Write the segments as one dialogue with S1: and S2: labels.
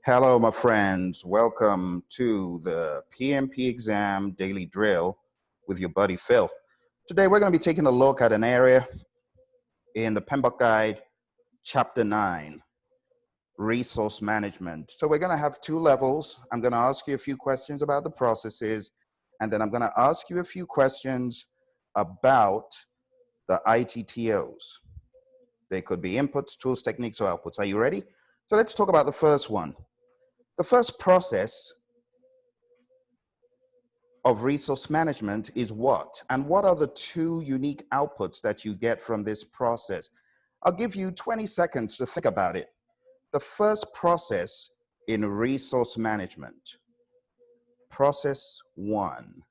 S1: Hello, my friends. Welcome to the PMP Exam Daily Drill with your buddy Phil. Today, we're going to be taking a look at an area in the PMBOK Guide, Chapter 9, Resource Management. So we're going to have two levels. I'm going to ask you a few questions about the processes, and then I'm going to ask you a few questions about the ITTOs. They could be inputs, tools, techniques, or outputs. Are you ready? So let's talk about the first one. The first process of resource management is what? And what are the two unique outputs that you get from this process? I'll give you 20 seconds to think about it. The first process in resource management, process 1.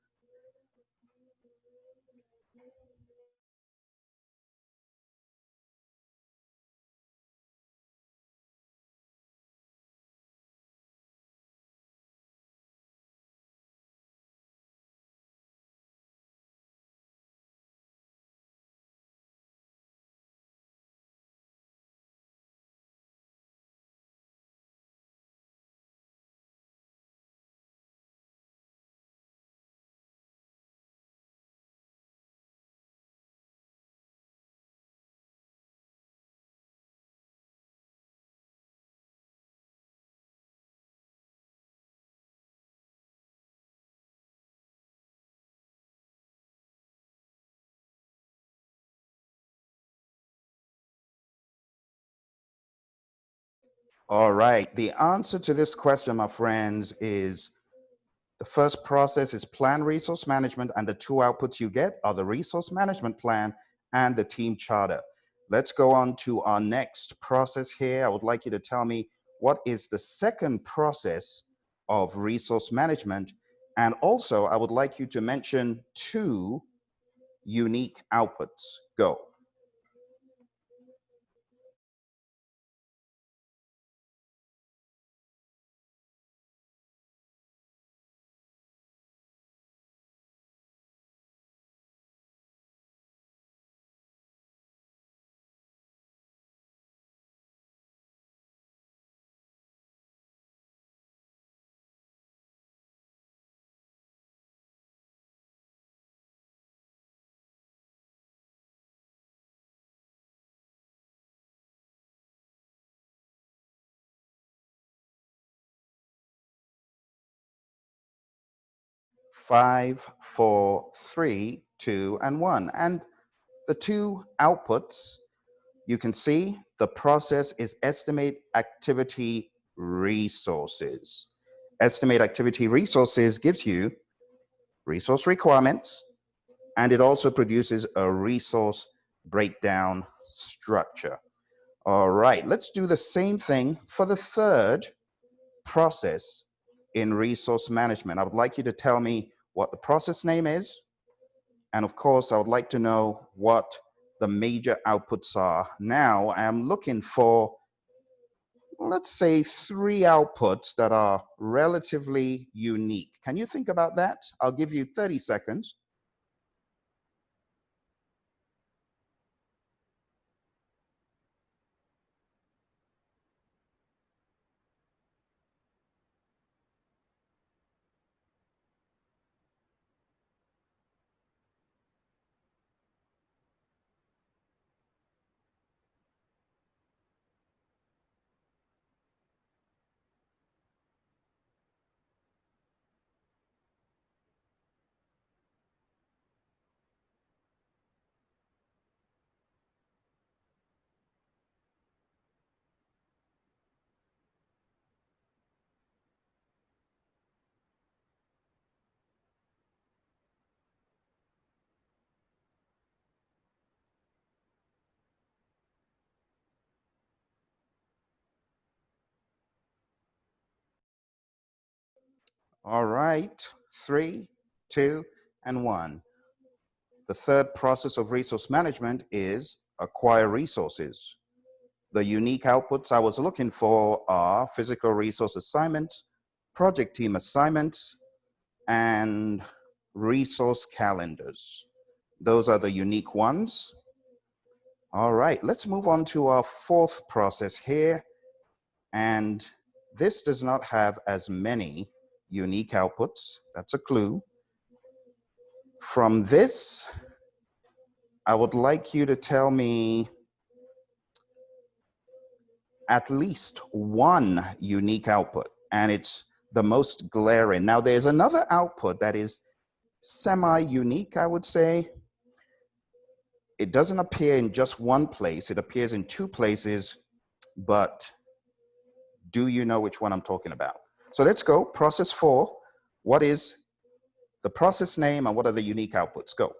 S1: All right, the answer to this question, my friends, is the first process is plan resource management, and the two outputs you get are the resource management plan and the team charter. Let's go on to our next process here. I would like you to tell me what is the second process of resource management. And also, I would like you to mention two unique outputs. Go. Five, four, three, two, and one. And the two outputs, you can see the process is estimate activity resources. Estimate activity resources gives you resource requirements, and it also produces a resource breakdown structure. All right, let's do the same thing for the third process in resource management. I would like you to tell me what the process name is. And of course, I would like to know what the major outputs are. Now, I am looking for, let's say, three outputs that are relatively unique. Can you think about that? I'll give you 30 seconds. All right, 3, 2, and 1. The third process of resource management is acquire resources. The unique outputs I was looking for are physical resource assignments, project team assignments, and resource calendars. Those are the unique ones. All right, let's move on to our fourth process here. And this does not have as many unique outputs. That's a clue. From this, I would like you to tell me at least one unique output, and it's the most glaring. Now, there's another output that is semi-unique, I would say. It doesn't appear in just one place. It appears in two places, but do you know which one I'm talking about? So let's go. Process 4. What is the process name and what are the unique outputs? Go.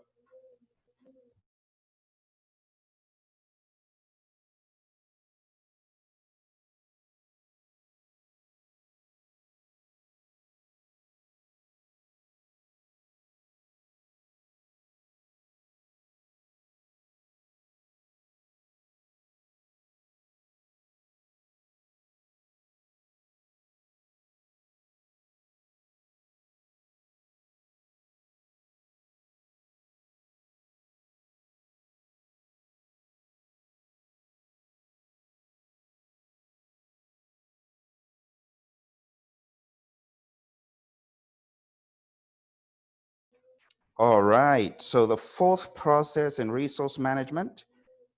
S1: All right. So the fourth process in resource management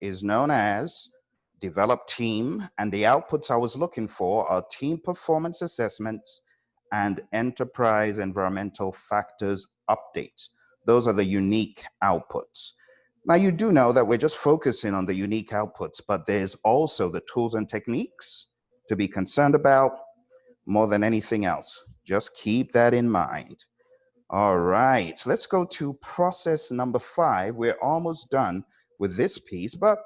S1: is known as develop team, and the outputs I was looking for are team performance assessments and enterprise environmental factors updates. Those are the unique outputs. Now, you do know that we're just focusing on the unique outputs, but there's also the tools and techniques to be concerned about more than anything else. Just keep that in mind. All right, so let's go to process number 5. We're almost done with this piece, but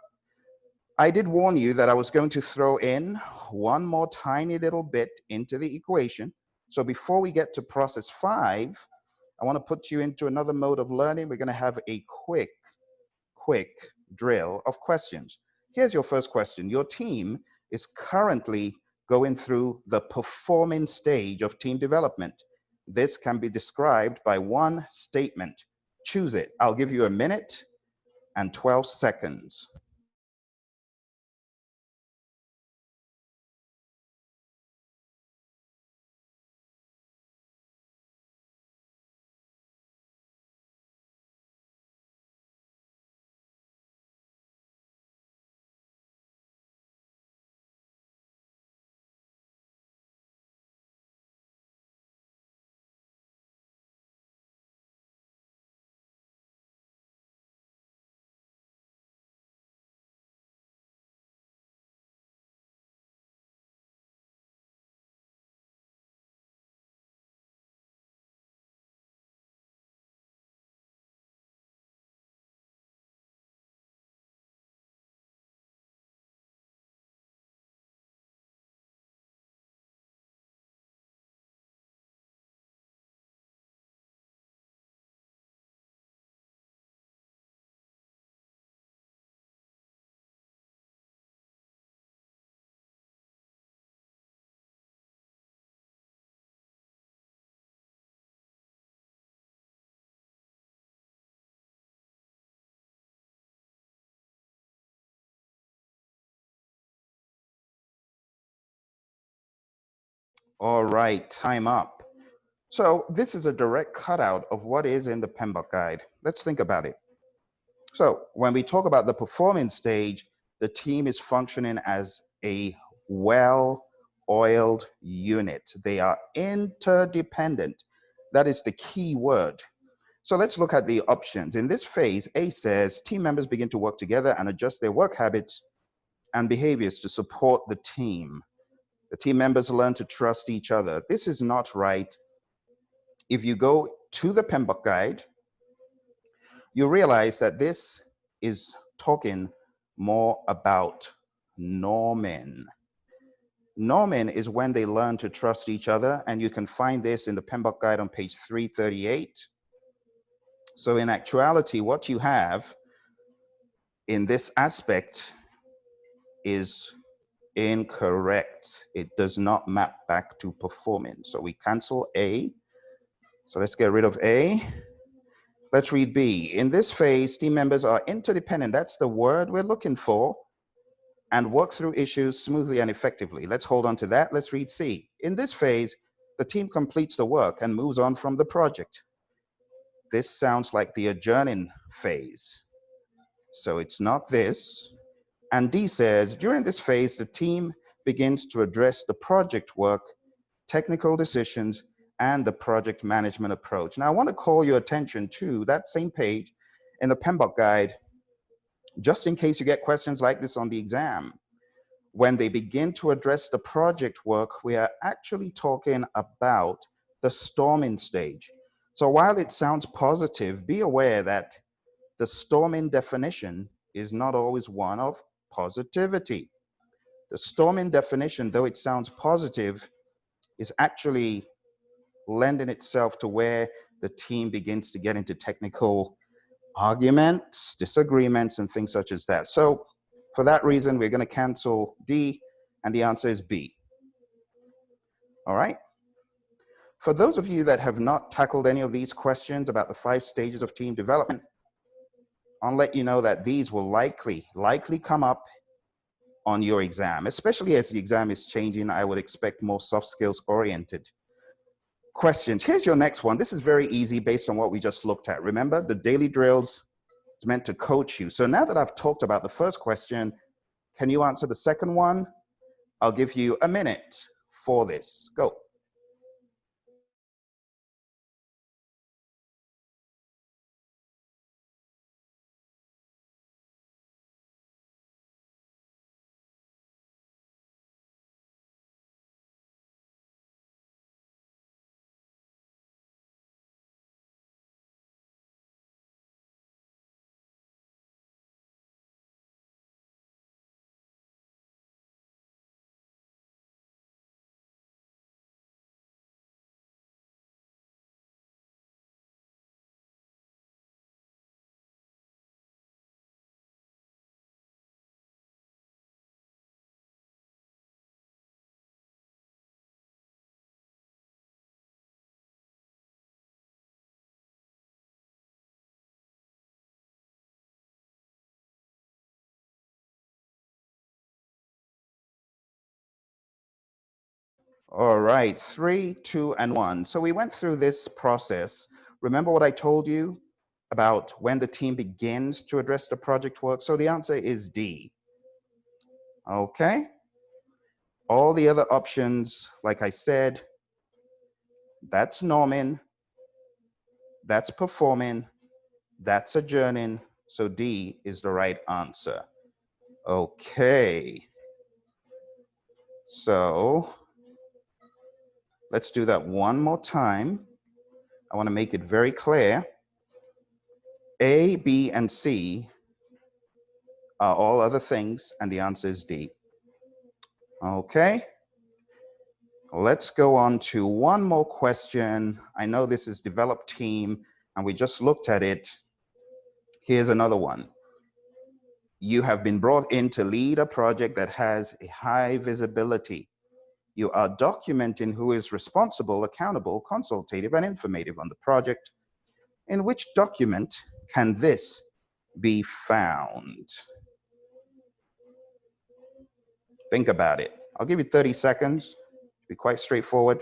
S1: I did warn you that I was going to throw in one more tiny little bit into the equation. So before we get to process 5, I want to put you into another mode of learning. We're going to have a quick drill of questions. Here's your first question. Your team is currently going through the performing stage of team development. This can be described by one statement. Choose it. I'll give you a minute and 12 seconds. All right, time up. So this is a direct cutout of what is in the PMBOK guide. Let's think about it. So when we talk about the performance stage, the team is functioning as a well-oiled unit. They are interdependent. That is the key word. So let's look at the options. In this phase, A says team members begin to work together and adjust their work habits and behaviors to support the team. The team members learn to trust each other. This is not right. If you go to the PMBOK guide, you realize that this is talking more about norming. Norming is when they learn to trust each other, and you can find this in the PMBOK guide on page 338. So in actuality, what you have in this aspect is incorrect. It does not map back to performance. So we cancel A. So let's get rid of A. Let's read B. In this phase, team members are interdependent. That's the word we're looking for. and work through issues smoothly and effectively. Let's hold on to that. Let's read C. In this phase, the team completes the work and moves on from the project. This sounds like the adjourning phase. So it's not this. And D says, during this phase, the team begins to address the project work, technical decisions, and the project management approach. Now, I want to call your attention to that same page in the PMBOK guide, just in case you get questions like this on the exam. When they begin to address the project work, we are actually talking about the storming stage. So while it sounds positive, be aware that the storming definition is not always one of positivity. The storming definition, though it sounds positive, is actually lending itself to where the team begins to get into technical arguments, disagreements, and things such as that. So for that reason, we're going to cancel D, and the answer is B. All right? For those of you that have not tackled any of these questions about the 5 stages of team development, I'll let you know that these will likely come up on your exam, especially as the exam is changing. I would expect more soft skills oriented questions. Here's your next one. This is very easy based on what we just looked at. Remember, the daily drills is meant to coach you. So now that I've talked about the first question, can you answer the second one? I'll give you a minute for this. Go. All right, 3, 2, and 1. So we went through this process. Remember what I told you about when the team begins to address the project work? So the answer is D. Okay. All the other options, like I said, that's norming, that's performing, that's adjourning. So D is the right answer. Okay. So let's do that one more time. I want to make it very clear. A, B, and C are all other things, and the answer is D. Okay. Let's go on to one more question. I know this is developed team, and we just looked at it. Here's another one. You have been brought in to lead a project that has a high visibility. You are documenting who is responsible, accountable, consultative, and informative on the project. In which document can this be found? Think about it. I'll give you 30 seconds. Be quite straightforward.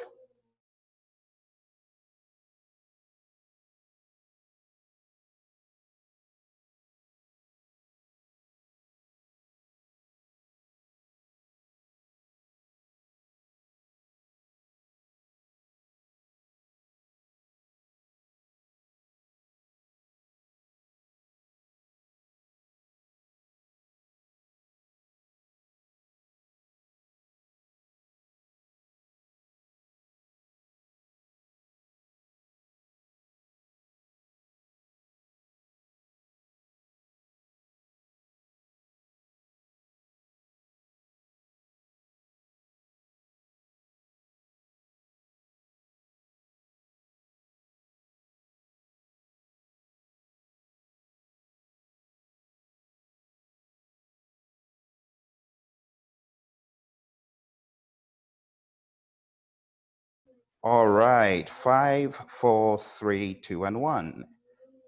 S1: All right, 5, 4, 3, 2, and 1.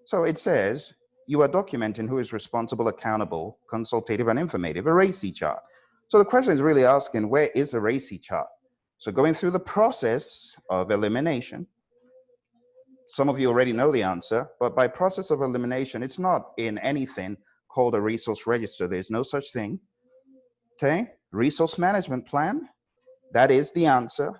S1: So it says, you are documenting who is responsible, accountable, consultative, and informative. Erase each chart. So the question is really asking, where is the RACI chart? So going through the process of elimination, some of you already know the answer, but by process of elimination, it's not in anything called a resource register. There's no such thing. Okay, resource management plan, that is the answer.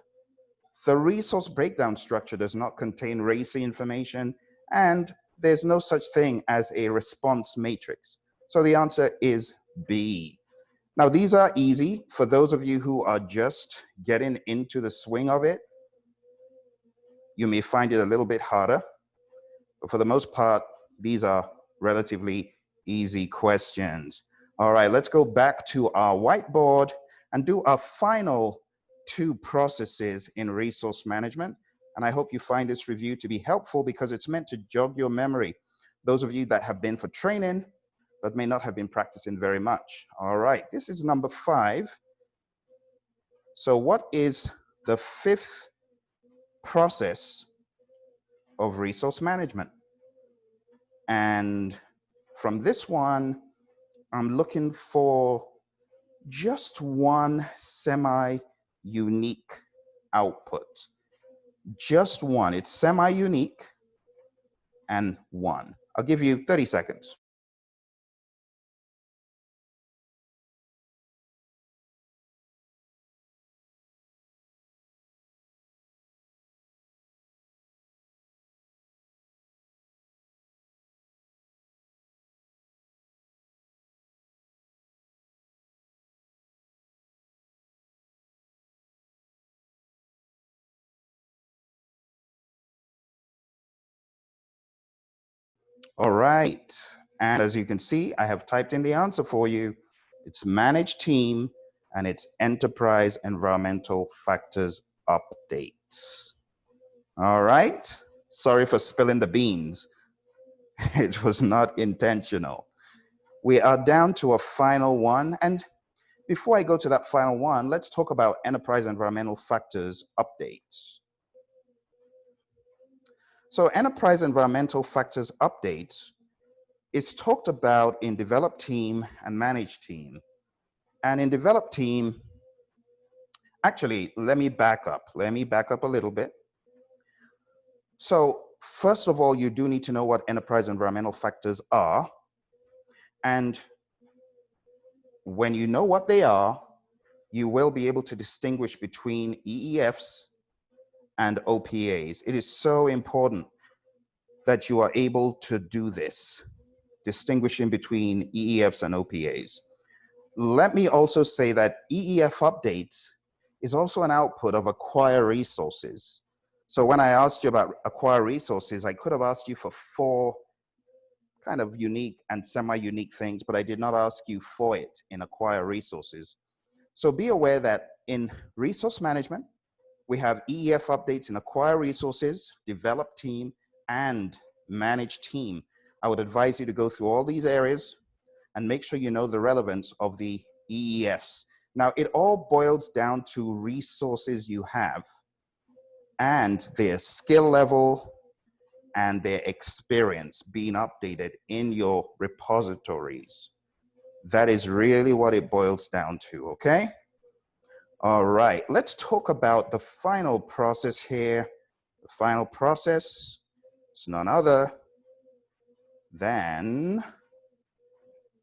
S1: The resource breakdown structure does not contain RACI information, and there's no such thing as a response matrix. So the answer is B. Now, these are easy for those of you who are just getting into the swing of it. You may find it a little bit harder, but for the most part, these are relatively easy questions. All right, let's go back to our whiteboard and do our final two processes in resource management. And I hope you find this review to be helpful because it's meant to jog your memory. Those of you that have been for training, but may not have been practicing very much. All right, this is number 5. So what is the 5th process of resource management? And from this one, I'm looking for just one semi-unique output. Just one. It's semi-unique and one. I'll give you 30 seconds. All right. And as you can see, I have typed in the answer for you. It's managed team and it's enterprise environmental factors updates. All right. Sorry for spilling the beans. It was not intentional. We are down to a final one. And before I go to that final one, let's talk about enterprise environmental factors updates. So enterprise environmental factors updates is talked about in developed team and managed team. And in developed team, actually, let me back up. Let me back up a little bit. So first of all, you do need to know what enterprise environmental factors are. And when you know what they are, you will be able to distinguish between EEFs and OPAs. It is so important that you are able to do this, distinguishing between EEFs and OPAs. Let me also say that EEF updates is also an output of acquire resources. So when I asked you about acquire resources, I could have asked you for 4 kind of unique and semi-unique things, but I did not ask you for it in acquire resources. So be aware that in resource management, we have EEF updates in acquire resources, develop team, and manage team. I would advise you to go through all these areas and make sure you know the relevance of the EEFs. Now, it all boils down to resources you have and their skill level and their experience being updated in your repositories. That is really what it boils down to, okay? All right, let's talk about the final process here. The final process is none other than,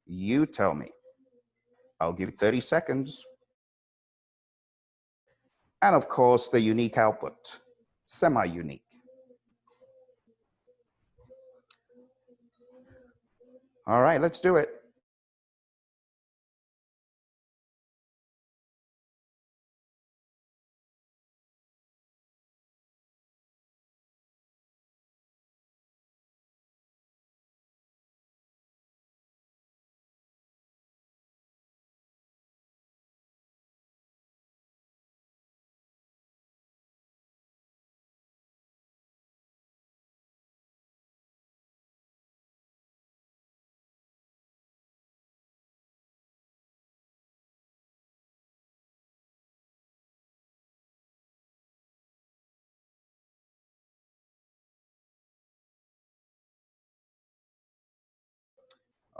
S1: you tell me. I'll give you 30 seconds. And of course, the unique output, semi-unique. All right, let's do it.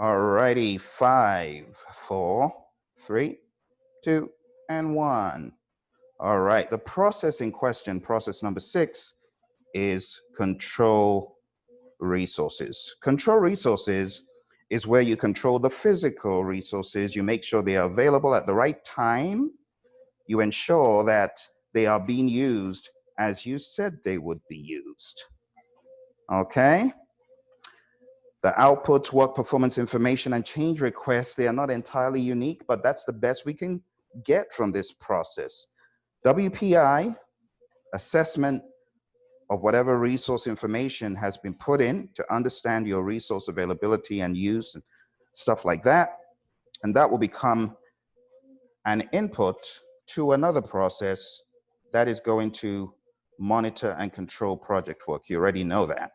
S1: All righty, 5, 4, 3, 2, and 1. All right, the process in question, process number 6, is control resources. Control resources is where you control the physical resources. You make sure they are available at the right time. You ensure that they are being used as you said they would be used. Okay? The outputs, work performance information, and change requests, they are not entirely unique, but that's the best we can get from this process. WPI, assessment of whatever resource information has been put in to understand your resource availability and use and stuff like that. And that will become an input to another process that is going to monitor and control project work. You already know that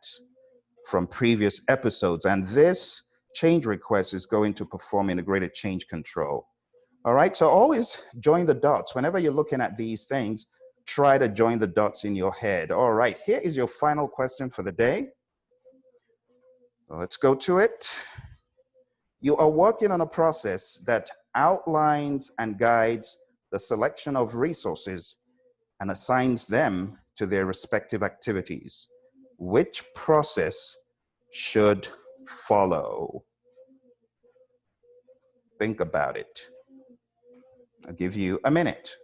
S1: from previous episodes. And this change request is going to perform integrated change control. All right, so always join the dots. Whenever you're looking at these things, try to join the dots in your head. All right, here is your final question for the day. Let's go to it. You are working on a process that outlines and guides the selection of resources and assigns them to their respective activities. Which process should follow? Think about it. I'll give you a minute.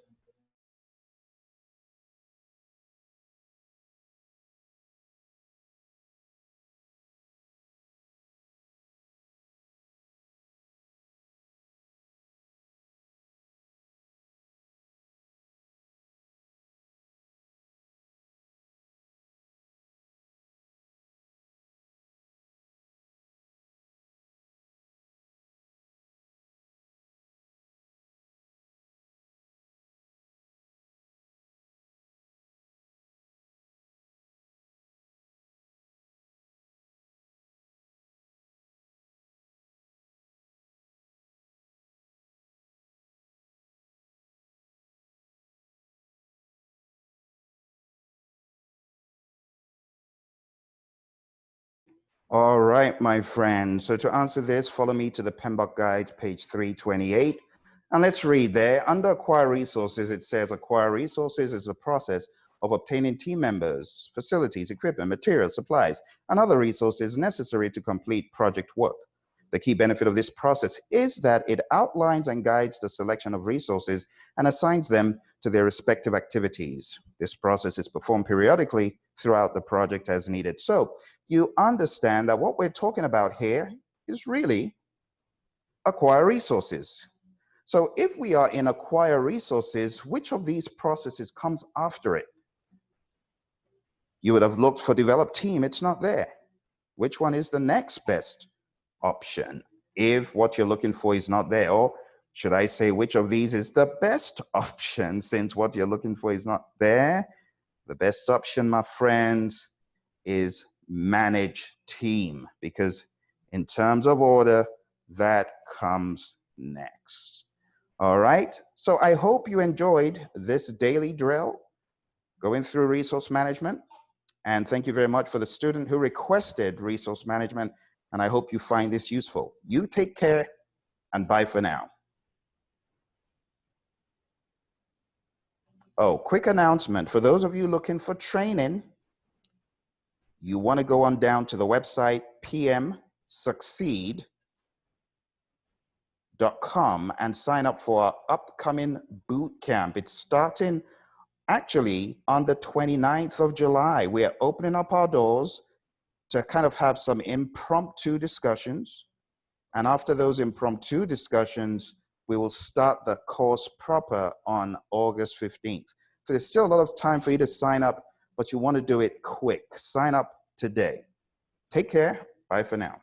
S1: All right, my friends. So to answer this, follow me to the PMBOK Guide, page 328. And let's read there. Under Acquire Resources, it says Acquire Resources is the process of obtaining team members, facilities, equipment, materials, supplies, and other resources necessary to complete project work. The key benefit of this process is that it outlines and guides the selection of resources and assigns them to their respective activities. This process is performed periodically throughout the project as needed. So you understand that what we're talking about here is really acquire resources. So if we are in acquire resources, which of these processes comes after it? You would have looked for develop team, it's not there. Which one is the next best option if what you're looking for is not there? Or should I say, which of these is the best option since what you're looking for is not there? The best option, my friends, is manage team, because in terms of order, that comes next. All right, so I hope you enjoyed this daily drill going through resource management. And thank you very much for the student who requested resource management. And I hope you find this useful. You take care and bye for now. Oh, quick announcement. For those of you looking for training, you want to go on down to the website pmsucceed.com and sign up for our upcoming boot camp. It's starting actually on the 29th of July. We are opening up our doors to kind of have some impromptu discussions. And after those impromptu discussions, we will start the course proper on August 15th. So there's still a lot of time for you to sign up, but you want to do it quick. Sign up today. Take care. Bye for now.